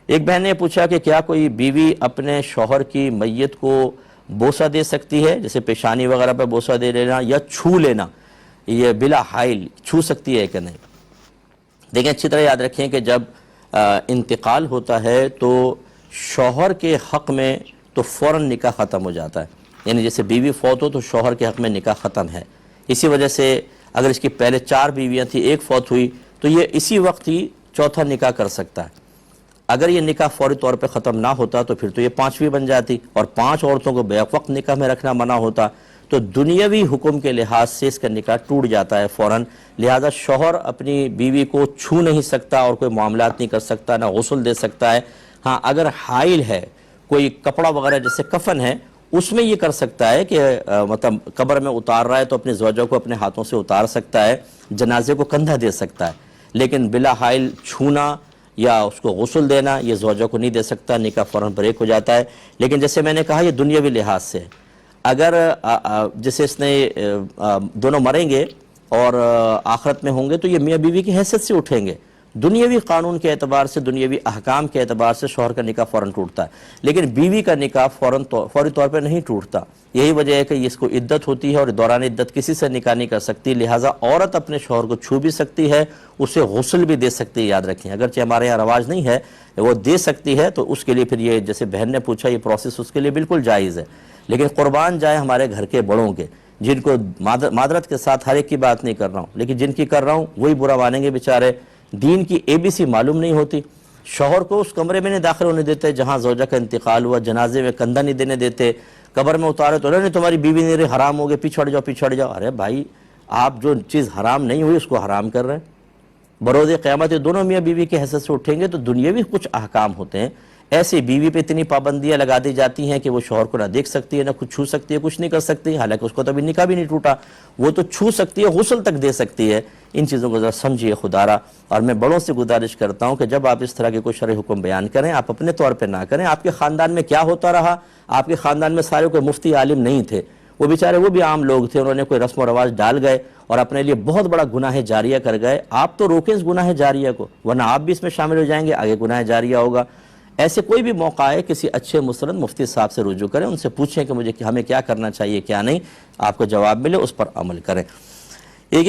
ایک بہن نے پوچھا کہ کیا کوئی بیوی اپنے شوہر کی میت کو بوسہ دے سکتی ہے، جیسے پیشانی وغیرہ پہ بوسہ دے لینا یا چھو لینا، یہ بلا حائل چھو سکتی ہے کہ نہیں؟ دیکھیں اچھی طرح یاد رکھیں کہ جب انتقال ہوتا ہے تو شوہر کے حق میں تو فوراً نکاح ختم ہو جاتا ہے، یعنی جیسے بیوی فوت ہو تو شوہر کے حق میں نکاح ختم ہے۔ اسی وجہ سے اگر اس کی پہلے 4 بیویاں تھیں، ایک فوت ہوئی تو یہ اسی وقت ہی چوتھا نکاح کر سکتا ہے۔ اگر یہ نکاح فوری طور پہ ختم نہ ہوتا تو پھر تو یہ 5ویں بن جاتی، اور 5 عورتوں کو بیک وقت نکاح میں رکھنا منع ہوتا، تو دنیاوی حکم کے لحاظ سے اس کا نکاح ٹوٹ جاتا ہے فوراً۔ لہذا شوہر اپنی بیوی کو چھو نہیں سکتا اور کوئی معاملات نہیں کر سکتا، نہ غسل دے سکتا ہے۔ ہاں اگر حائل ہے، کوئی کپڑا وغیرہ جیسے کفن ہے، اس میں یہ کر سکتا ہے کہ مطلب قبر میں اتار رہا ہے تو اپنے زوجہ کو اپنے ہاتھوں سے اتار سکتا ہے، جنازے کو کندھا دے سکتا ہے، لیکن بلا حائل چھونا یا اس کو غسل دینا یہ زوجہ کو نہیں دے سکتا، نکاح فوراً بریک ہو جاتا ہے۔ لیکن جیسے میں نے کہا یہ دنیاوی لحاظ سے، اگر جیسے اس نے دونوں مریں گے اور آخرت میں ہوں گے تو یہ میاں بیوی کی حیثیت سے اٹھیں گے، دنیاوی قانون کے اعتبار سے، دنیاوی احکام کے اعتبار سے شوہر کا نکاح فوراً ٹوٹتا ہے، لیکن بیوی کا نکاح فوری طور پر نہیں ٹوٹتا۔ یہی وجہ ہے کہ اس کو عدت ہوتی ہے اور دوران عدت کسی سے نکاح نہیں کر سکتی، لہٰذا عورت اپنے شوہر کو چھو بھی سکتی ہے، اسے غسل بھی دے سکتی ہے، یاد رکھیں اگرچہ ہمارے یہاں رواج نہیں ہے، وہ دے سکتی ہے، تو اس کے لیے پھر یہ جیسے بہن نے پوچھا یہ پروسیس اس کے لیے بالکل جائز ہے۔ لیکن قربان جائے ہمارے گھر کے بڑوں کے، جن کو معذرت کے ساتھ ہر ایک کی بات نہیں کر رہا ہوں، لیکن جن کی کر رہا ہوں وہی برا مانیں گے بیچارے، دین کی ABC معلوم نہیں ہوتی، شوہر کو اس کمرے میں نہیں داخل ہونے دیتے جہاں زوجہ کا انتقال ہوا، جنازے میں کندھا نہیں دینے دیتے، قبر میں اتارے تو نہیں تمہاری بیوی نہیں رہی، حرام ہو گئے، پیچھڑ جاؤ پیچھڑ جاؤ۔ ارے بھائی آپ جو چیز حرام نہیں ہوئی اس کو حرام کر رہے ہیں۔ بروز قیامت دونوں میاں بیوی کے حیثیت سے اٹھیں گے تو دنیاوی کچھ احکام ہوتے ہیں، ایسے بیوی پہ اتنی پابندیاں لگا دی جاتی ہیں کہ وہ شوہر کو نہ دیکھ سکتی ہے، نہ کچھ چھو سکتی ہے، کچھ نہیں کر سکتی، حالانکہ اس کو تو ابھی نکاح بھی نہیں ٹوٹا، وہ تو چھو سکتی ہے، غسل تک دے سکتی ہے۔ ان چیزوں کو ذرا سمجھیے خدا را، اور میں بڑوں سے گزارش کرتا ہوں کہ جب آپ اس طرح کے کوئی شرعی حکم بیان کریں آپ اپنے طور پہ نہ کریں۔ آپ کے خاندان میں کیا ہوتا رہا، آپ کے خاندان میں سارے کوئی مفتی عالم نہیں تھے، وہ بیچارے وہ بھی عام لوگ تھے، انہوں نے کوئی رسم و رواج ڈال گئے اور اپنے لیے بہت بڑا گناہ جاریہ کر گئے۔ آپ تو روکیں اس گناہ جاریہ کو، ورنہ آپ بھی اس میں شامل ہو جائیں گے، آگے گناہ جاریہ ہوگا۔ ایسے کوئی بھی موقع ہے کسی اچھے مستند مفتی صاحب سے رجوع کریں، ان سے پوچھیں کہ ہمیں کیا کرنا چاہیے کیا نہیں، آپ کو جواب ملے اس پر عمل کریں۔ ایک